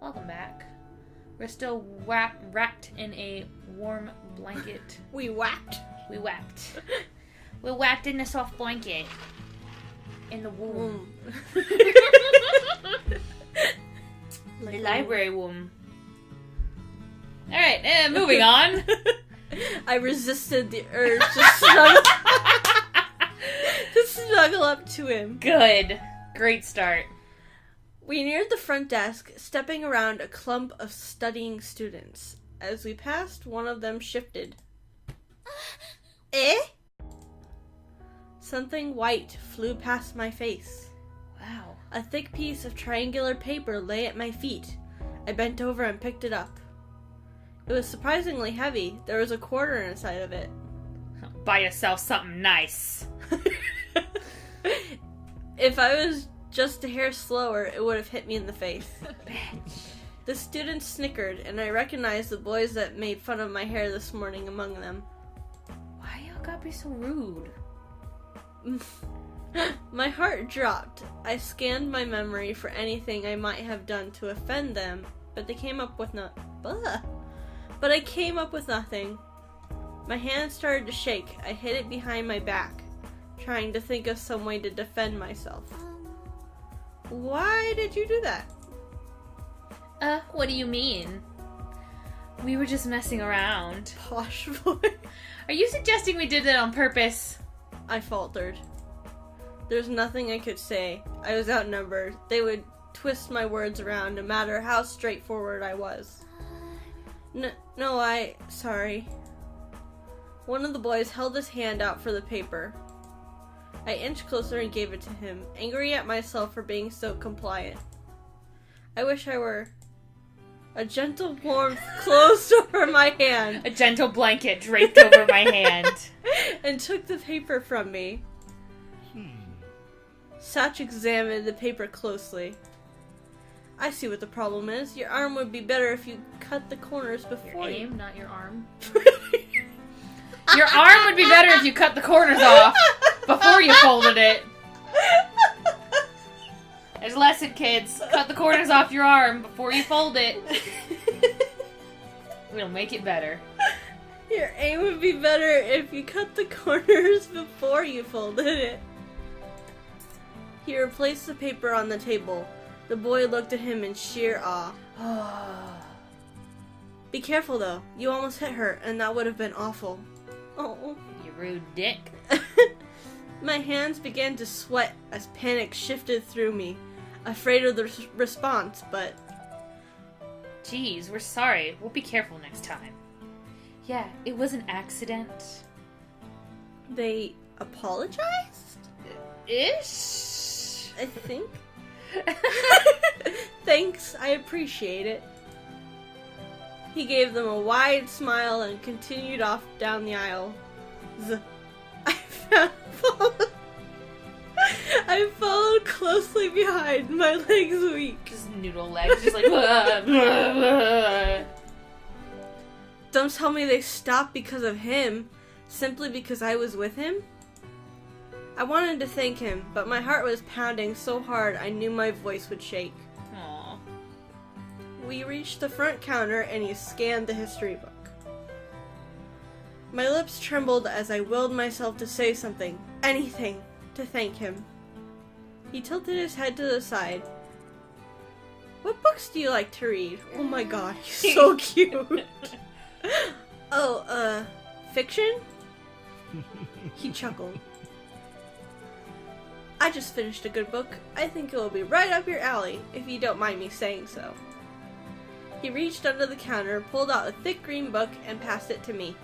Welcome back. We're still wrapped in a warm blanket. We whacked. We're wrapped in a soft blanket. In the womb. The library womb. Alright, moving on. I resisted the urge to snuggle up to him. Good. Great start. We neared the front desk, stepping around a clump of studying students. As we passed, one of them shifted. Eh? Something white flew past my face. Wow. A thick piece of triangular paper lay at my feet. I bent over and picked it up. It was surprisingly heavy. There was a quarter inside of it. Buy yourself something nice. If I was just a hair slower, it would have hit me in the face. Bitch. The students snickered, and I recognized the boys that made fun of my hair this morning among them. Why y'all gotta be so rude? My heart dropped. I scanned my memory for anything I might have done to offend them, but I came up with nothing. My hand started to shake. I hid it behind my back, trying to think of some way to defend myself. Why did you do that? What do you mean? We were just messing around. Posh boy. Are you suggesting we did that on purpose? I faltered. There's nothing I could say. I was outnumbered. They would twist my words around no matter how straightforward I was. Sorry. One of the boys held his hand out for the paper. I inched closer and gave it to him, angry at myself for being so compliant. I wish I were. A gentle warmth closed over my hand. A gentle blanket draped over my hand. And took the paper from me. Satch examined the paper closely. I see what the problem is. Your arm would be better if you cut the corners before Your you... aim, not your arm. Your arm would be better if you cut the corners off before you folded it. There's a lesson, kids. Cut the corners off your arm before you fold it. It'll make it better. Your aim would be better if you cut the corners before you folded it. He replaced the paper on the table. The boy looked at him in sheer awe. Be careful, though. You almost hit her, and that would have been awful. Oh. You rude dick. My hands began to sweat as panic shifted through me, afraid of the response, but... Jeez, we're sorry. We'll be careful next time. Yeah, it was an accident. They apologized? Ish? I think. Thanks, I appreciate it. He gave them a wide smile and continued off down the aisle. I followed closely behind, my legs weak. Just noodle legs, just like... Don't tell me they stopped because of him, simply because I was with him? I wanted to thank him, but my heart was pounding so hard I knew my voice would shake. Aww. We reached the front counter and he scanned the history book. My lips trembled as I willed myself to say something, anything, to thank him. He tilted his head to the side. What books do you like to read? Oh my god, he's so cute. Fiction? He chuckled. I just finished a good book. I think it will be right up your alley, if you don't mind me saying so. He reached under the counter, pulled out a thick green book, and passed it to me.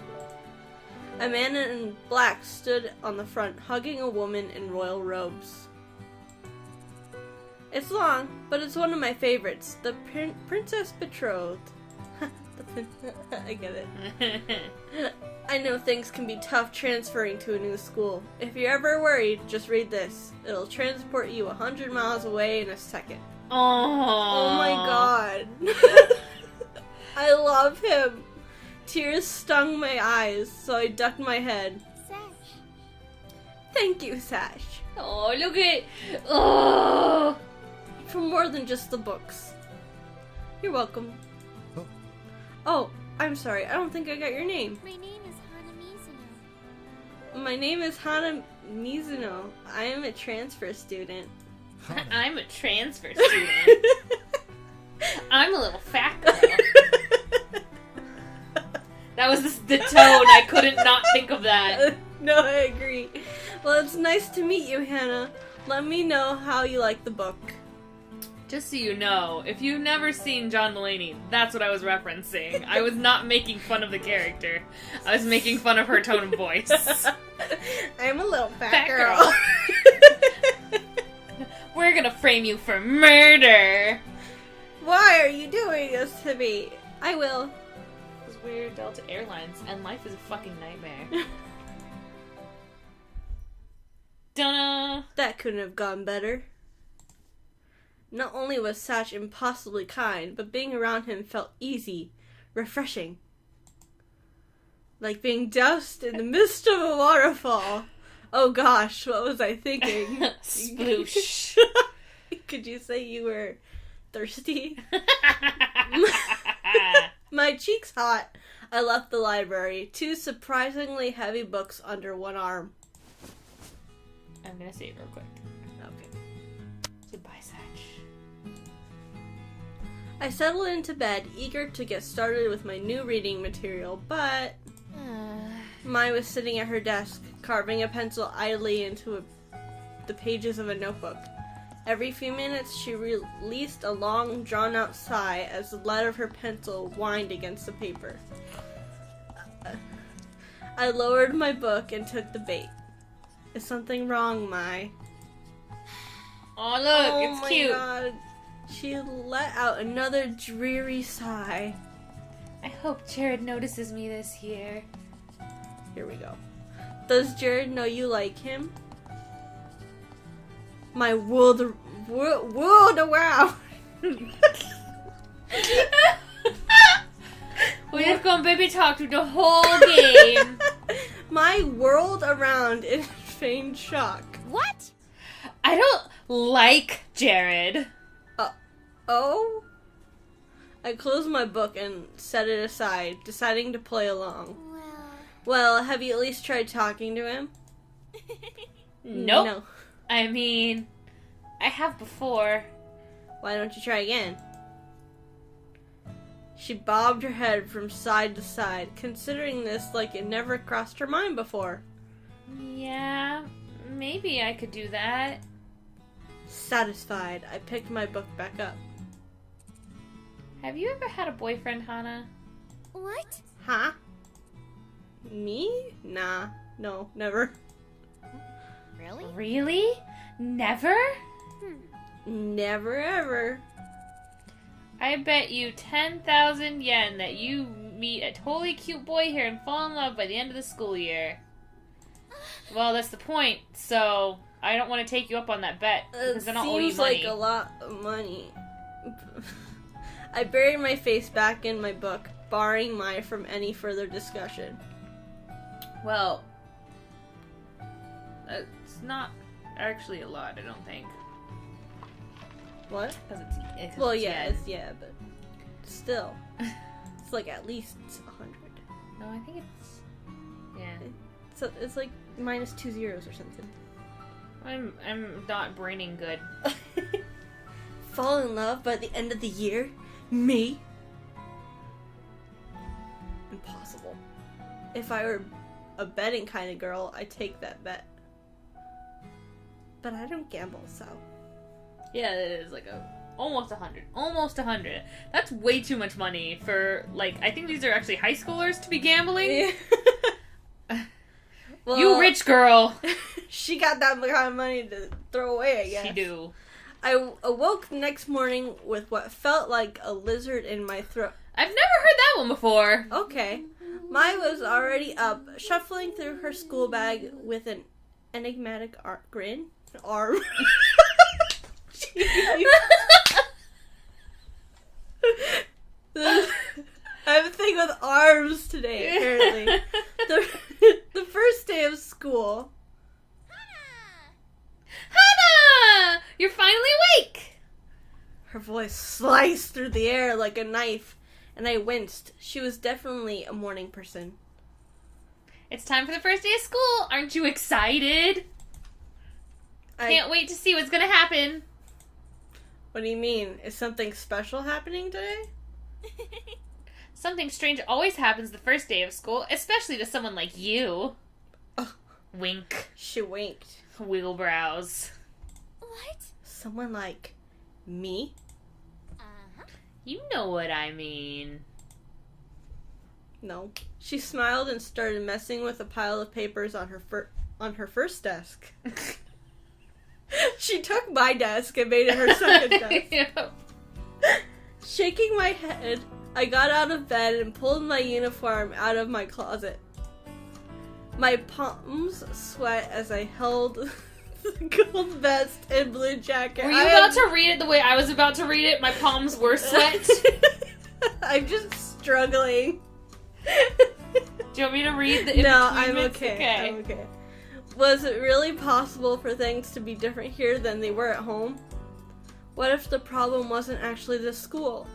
A man in black stood on the front, hugging a woman in royal robes. It's long, but it's one of my favorites. The Princess Betrothed. I get it. I know things can be tough transferring to a new school. If you're ever worried, just read this. It'll transport you 100 miles away in a second. Oh my god. I love him. Tears stung my eyes, so I ducked my head. Sash. Thank you, Sash. Oh, look at... Oh! For more than just the books. You're welcome. Oh. Oh, I'm sorry. I don't think I got your name. My name is Hana Mizuno. My name is Hana Mizuno. I am a transfer student. Hana. I'm a transfer student. I'm a little fat girl. That was the tone. I couldn't not think of that. No, I agree. Well, it's nice to meet you, Hannah. Let me know how you like the book. Just so you know, if you've never seen John Mulaney, that's what I was referencing. I was not making fun of the character. I was making fun of her tone of voice. I'm a little fat, Fat girl. We're gonna frame you for murder. Why are you doing this to me? I will. Because we're Delta Airlines, and life is a fucking nightmare. Dunna. That couldn't have gone better. Not only was Satch impossibly kind, but being around him felt easy, refreshing. Like being doused in the midst of a waterfall. Oh gosh, what was I thinking? Sploosh. Could you say you were thirsty? My cheeks hot. I left the library. 2 surprisingly heavy books under one arm. I'm gonna say it real quick. Okay. Goodbye, Satch. I settled into bed, eager to get started with my new reading material, but Mai was sitting at her desk, carving a pencil idly into the pages of a notebook. Every few minutes, she released a long, drawn-out sigh as the lead of her pencil whined against the paper. I lowered my book and took the bait. Is something wrong, Mai? Oh, look, Oh it's my cute. God. She let out another dreary sigh. I hope Jared notices me this year. Here we go. Does Jared know you like him? My world around. We have gone baby talk through the whole game. My world around in feigned shock. What? I don't like Jared. Oh? I closed my book and set it aside, deciding to play along. Well, have you at least tried talking to him? Nope. No. I mean, I have before. Why don't you try again? She bobbed her head from side to side, considering this like it never crossed her mind before. Yeah, maybe I could do that. Satisfied, I picked my book back up. Have you ever had a boyfriend, Hana? What? Huh? Me? Nah. No, never. Really? Really? Never? Never ever. I bet you 10,000 yen that you meet a totally cute boy here and fall in love by the end of the school year. Well, that's the point, so I don't want to take you up on that bet, because then I'll owe you Seems money. like a lot of money. I buried my face back in my book, barring Mai from any further discussion. Well, it's not actually a lot, I don't think. What? Because it's Well, it's yeah, yen. but still. It's like at least 100. No, I think it's... Yeah. So it's like minus 2 zeros or something. I'm not braining good. Fall in love by the end of the year? Me? Impossible. If I were a betting kind of girl, I'd take that bet. But I don't gamble, so... Yeah, it is like almost 100. Almost 100. That's way too much money for, like, I think these are actually high schoolers to be gambling. Well, You rich girl. She got that kind of money to throw away, I guess. She do. I awoke the next morning with what felt like a lizard in my throat. I've never heard that one before. Okay. Mai was already up, shuffling through her school bag with an enigmatic grin. Arm. I have a thing with arms today, apparently. The first day of school. Hana! You're finally awake! Her voice sliced through through the air like a knife, and I winced. She was definitely a morning person. It's time for the first day of school. Aren't you excited? Can't wait to see what's gonna happen. What do you mean? Is something special happening today? Something strange always happens the first day of school, especially to someone like you. Oh. Wink. She winked. Wiggle brows. What? Someone like me? Uh-huh. You know what I mean. No. She smiled and started messing with a pile of papers on her first desk. She took my desk and made it her second desk. Yep. Shaking my head, I got out of bed and pulled my uniform out of my closet. My palms sweat as I held the gold vest and blue jacket. Were you about to read it the way I was about to read it? My palms were sweat. I'm just struggling. Do you want me to read the No, I'm improvements? okay. I'm okay. Was it really possible for things to be different here than they were at home? What if the problem wasn't actually the school?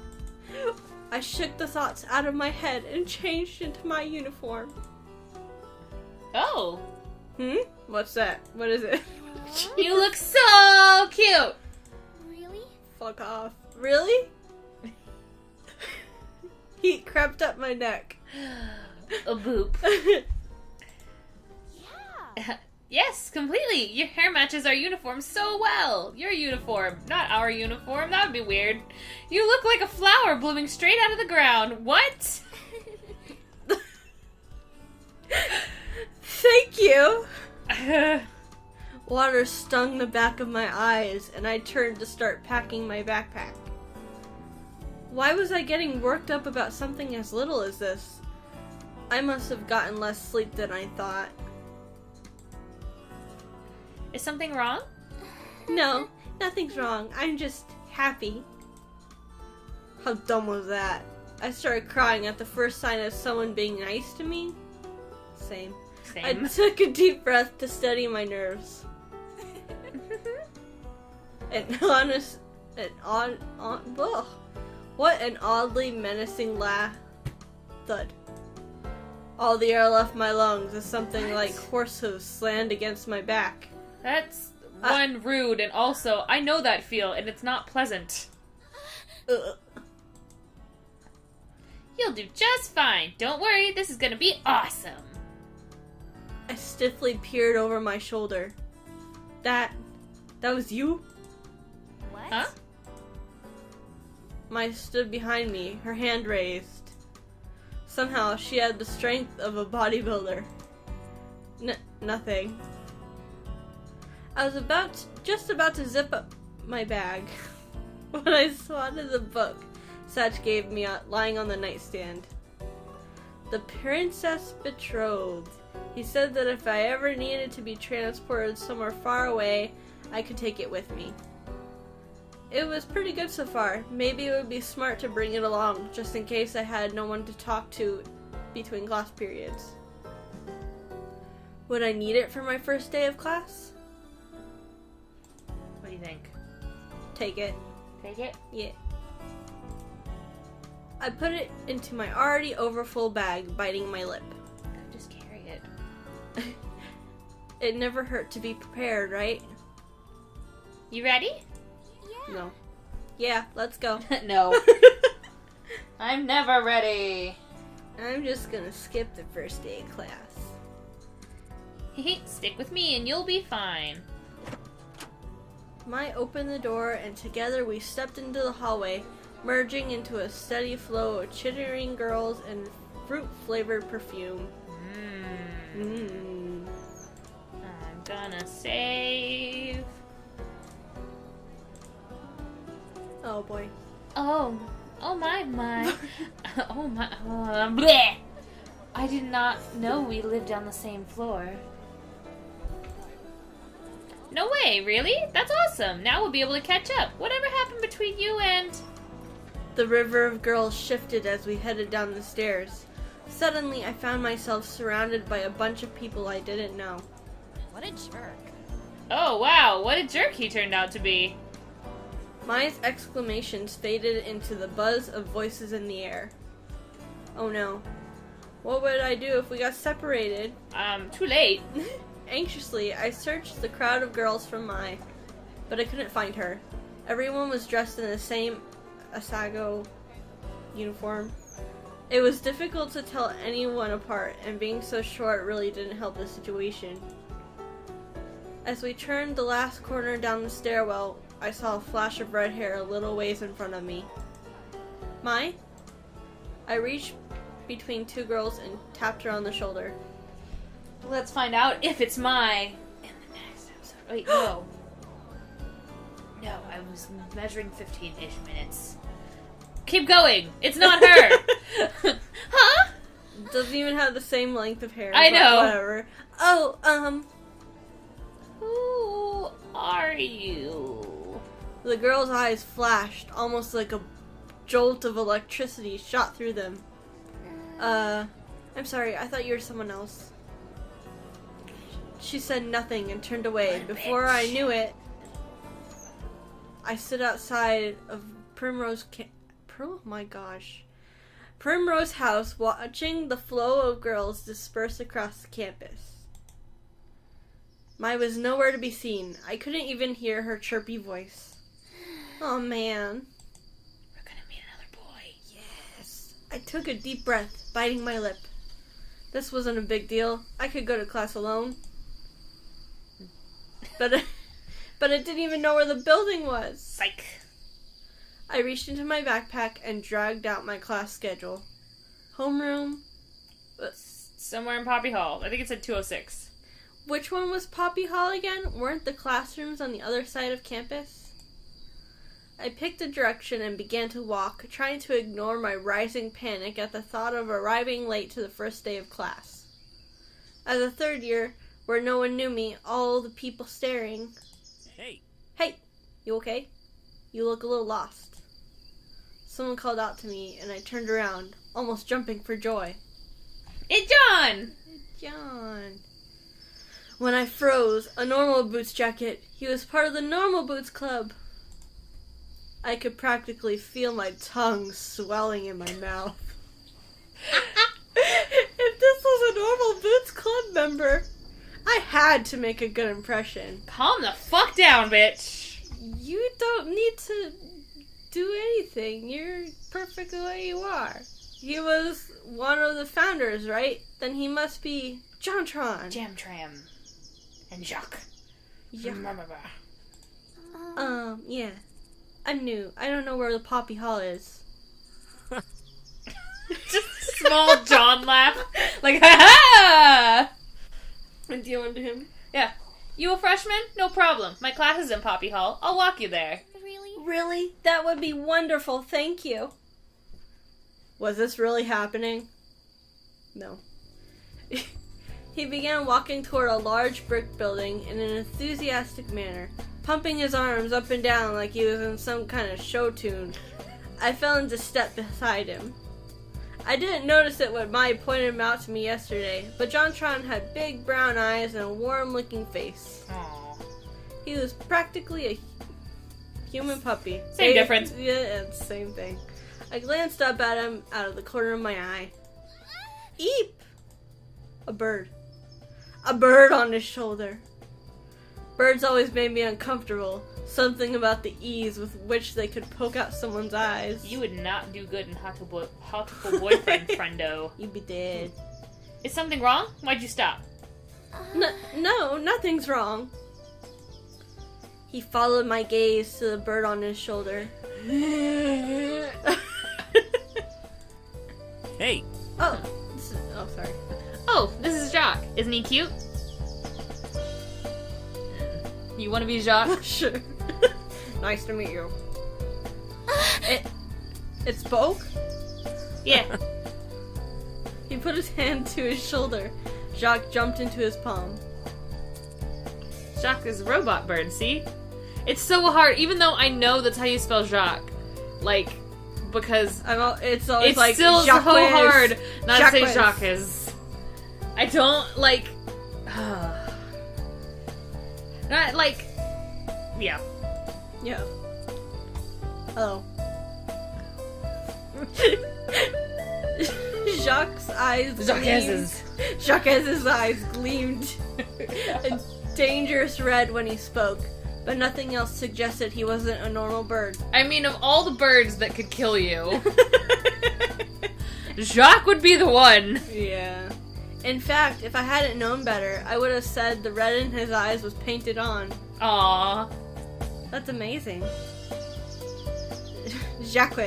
I shook the thoughts out of my head and changed into my uniform. Oh. What's that? What is it? You look so cute. Really? Fuck off. Really? Heat crept up my neck. A boop. Yeah. Yes, completely. Your hair matches our uniform so well. Your uniform, not our uniform. That would be weird. You look like a flower blooming straight out of the ground. What? Thank you. Water stung the back of my eyes, and I turned to start packing my backpack. Why was I getting worked up about something as little as this? I must have gotten less sleep than I thought. Is something wrong? No, nothing's wrong. I'm just happy. How dumb was that? I started crying at the first sign of someone being nice to me. Same. I took a deep breath to steady my nerves. What an oddly menacing thud. All the air left my lungs as something like horse hooves slammed against my back. That's one rude, and also, I know that feel, and it's not pleasant. You'll do just fine. Don't worry, this is gonna be awesome. I stiffly peered over my shoulder. That was you? What? Huh? Mai stood behind me, her hand raised. Somehow, she had the strength of a bodybuilder. Nothing. I was just about to zip up my bag when I spotted the book Satch gave me lying on the nightstand. The Princess Betrothed. He said that if I ever needed to be transported somewhere far away, I could take it with me. It was pretty good so far. Maybe it would be smart to bring it along, just in case I had no one to talk to between class periods. Would I need it for my first day of class? What do you think? Take it. Take it? Yeah. I put it into my already overfull bag, biting my lip. Just carry it. It never hurt to be prepared, right? You ready? Yeah. No. Yeah, let's go. No. I'm never ready. I'm just gonna skip the first day of class. Stick with me and you'll be fine. Mai opened the door, and together we stepped into the hallway, merging into a steady flow of chittering girls and fruit-flavored perfume. I'm gonna save. Oh boy. Oh my. Oh my. Bleh. I did not know we lived on the same floor. No way, really? That's awesome. Now we'll be able to catch up. Whatever happened between you and... The river of girls shifted as we headed down the stairs. Suddenly, I found myself surrounded by a bunch of people I didn't know. What a jerk. Oh, wow. What a jerk he turned out to be. Mai's exclamations faded into the buzz of voices in the air. Oh no. What would I do if we got separated? Too late. Anxiously, I searched the crowd of girls for Mai, but I couldn't find her. Everyone was dressed in the same Asagao uniform. It was difficult to tell anyone apart, and being so short really didn't help the situation. As we turned the last corner down the stairwell, I saw a flash of red hair a little ways in front of me. Mai? I reached between two girls and tapped her on the shoulder. Let's find out if it's Mai in the next episode. Wait, no. No, I was measuring 15-ish minutes. Keep going! It's not her! Huh? Doesn't even have the same length of hair. I but know. Whatever. Oh, Who are you? The girl's eyes flashed, almost like a jolt of electricity shot through them. I'm sorry, I thought you were someone else. She said nothing and turned away. Before I knew it, I stood outside of Primrose House, watching the flow of girls disperse across the campus. Mai was nowhere to be seen. I couldn't even hear her chirpy voice. Oh man. We're gonna meet another boy. Yes. I took a deep breath, biting my lip. This wasn't a big deal. I could go to class alone. But I didn't even know where the building was. Psych. I reached into my backpack and dragged out my class schedule. Homeroom. Somewhere in Poppy Hall. I think it said 206. Which one was Poppy Hall again? Weren't the classrooms on the other side of campus? I picked a direction and began to walk, trying to ignore my rising panic at the thought of arriving late to the first day of class. As a third year, where no one knew me, all the people staring. Hey! Hey! You okay? You look a little lost. Someone called out to me, and I turned around, almost jumping for joy. It's John! John. When I froze, a normal boots jacket. He was part of the normal boots club. I could practically feel my tongue swelling in my mouth. If this was a normal boots club member, I had to make a good impression. Calm the fuck down, bitch! You don't need to do anything. You're perfect the way you are. He was one of the founders, right? Then he must be JamTram. JamTram. And Jacques. Yeah. Um, Yeah. I'm new. I don't know where the Poppy Hall is. Just a small John laugh. Like, ha-ha! And do you want to him? Yeah. You a freshman? No problem. My class is in Poppy Hall. I'll walk you there. really? Really? That would be wonderful. Thank you. Was this really happening? No. He began walking toward a large brick building in an enthusiastic manner, pumping his arms up and down like he was in some kind of show tune. I fell into step beside him. I didn't notice it when Mai pointed him out to me yesterday, but JamTram had big brown eyes and a warm-looking face. Aww. He was practically a human puppy. Same difference. Yeah, it's the same thing. I glanced up at him out of the corner of my eye. Eep! A bird. A bird on his shoulder. Birds always made me uncomfortable. Something about the ease with which they could poke out someone's eyes. You would not do good in Hot-to-Boyfriend, friendo. You'd be dead. Is something wrong? Why'd you stop? No, nothing's wrong. He followed my gaze to the bird on his shoulder. Hey! Oh, sorry. Oh, this is Jacques. Isn't he cute? You want to be Jacques? Sure. Nice to meet you. It spoke? Yeah. He put his hand to his shoulder. Jacques jumped into his palm. Jacques is a robot bird, see? It's so hard, even though I know that's how you spell Jacques. Like, because It's always it's like still Jacques. so hard not to say Jacques. Jacques. I don't, like... not, like... Yeah. Yeah. Hello. Jacques' eyes gleamed a dangerous red when he spoke, but nothing else suggested he wasn't a normal bird. I mean, of all the birds that could kill you, Jacques would be the one. Yeah. In fact, if I hadn't known better, I would have said the red in his eyes was painted on. Aww. That's amazing. Jacques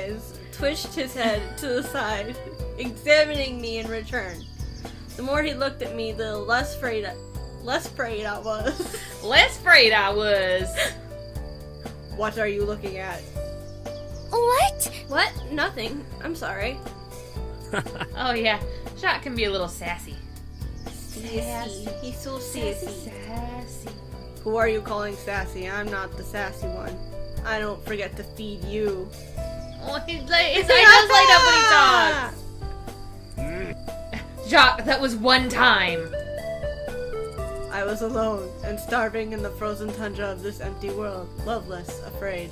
twitched his head to the side, examining me in return. The more he looked at me, the less afraid I was. Less afraid I was. What are you looking at? What? What? Nothing. I'm sorry. Oh yeah, Jacques can be a little sassy. Sassy. He's so sassy. Sassy. Who are you calling sassy? I'm not the sassy one. I don't forget to feed you. Oh, his eye does light up when he talks. Jacques, that was one time. I was alone and starving in the frozen tundra of this empty world, loveless, afraid.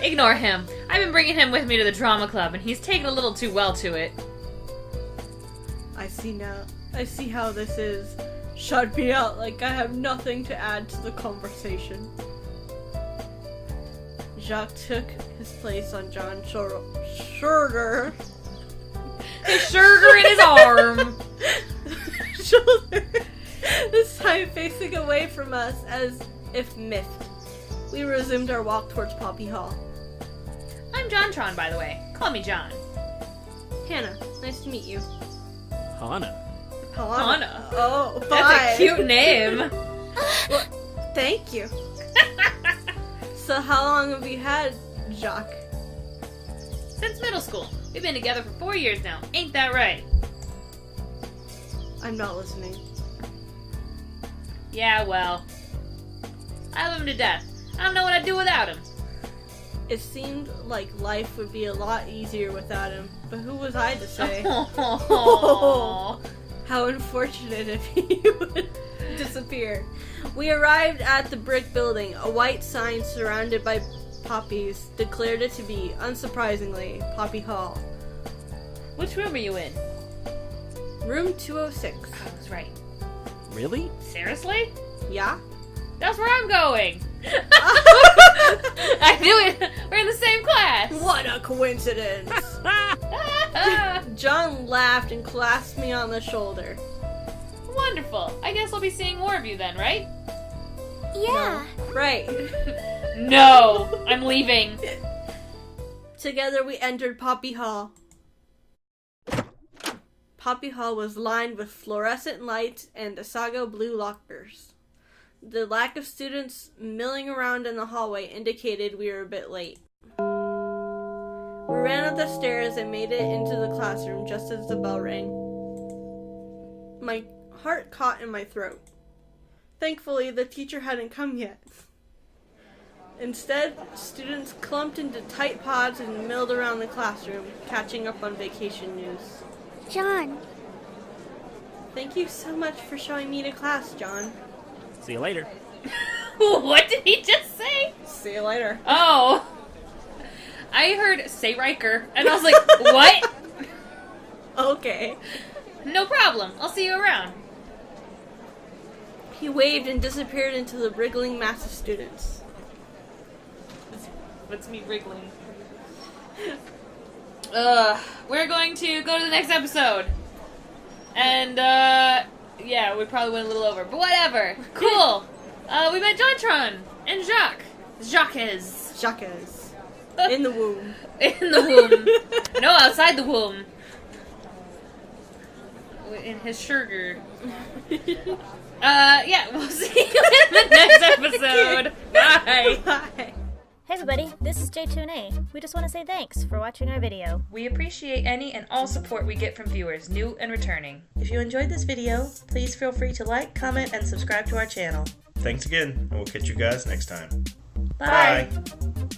Ignore him. I've been bringing him with me to the drama club, and he's taken a little too well to it. I see now. I see how this is. Shut me out like I have nothing to add to the conversation. Jacques took his place on John's shoulder. His sugar in his arm. Shoulder. This time facing away from us as if miffed. We resumed our walk towards Poppy Hall. I'm JamTram, by the way. Call me John. Hannah, nice to meet you. Hana. Hannah. Oh, That's bye. a cute name. Well, thank you. So how long have you had Jacques? Since middle school. We've been together for 4 years now. Ain't that right? I'm not listening. Yeah, well. I love him to death. I don't know what I'd do without him. It seemed like life would be a lot easier without him, but who was I to say? Oh. How unfortunate if he would disappear. We arrived at the brick building. A white sign surrounded by poppies declared it to be, unsurprisingly, Poppy Hall. Which room are you in? Room 206. I was right. Really? Seriously? Yeah? That's where I'm going. I knew it. We're in the same class. What a coincidence! John laughed and clasped me on the shoulder. Wonderful. I guess I'll be seeing more of you then, right? Yeah. Right. No, I'm leaving. Together we entered Poppy Hall. Poppy Hall was lined with fluorescent lights and Asagao blue lockers. The lack of students milling around in the hallway indicated we were a bit late. We ran up the stairs and made it into the classroom just as the bell rang. My heart caught in my throat. Thankfully, the teacher hadn't come yet. Instead, students clumped into tight pods and milled around the classroom, catching up on vacation news. John. Thank you so much for showing me to class, John. See you later. What did he just say? See you later. Oh. I heard say Riker, and I was like, what? Okay. No problem. I'll see you around. He waved and disappeared into the wriggling mass of students. What's me wriggling? We're going to go to the next episode. And, yeah, we probably went a little over, but whatever. Cool. We met JamTram and Jacques. Jacques. Jacques. In the womb. In the womb. No, outside the womb. In his sugar. Yeah, we'll see you in the next episode. Bye. Bye. Hey everybody, this is J2A. We just want to say thanks for watching our video. We appreciate any and all support we get from viewers, new and returning. If you enjoyed this video, please feel free to like, comment, and subscribe to our channel. Thanks again, and we'll catch you guys next time. Bye. Bye.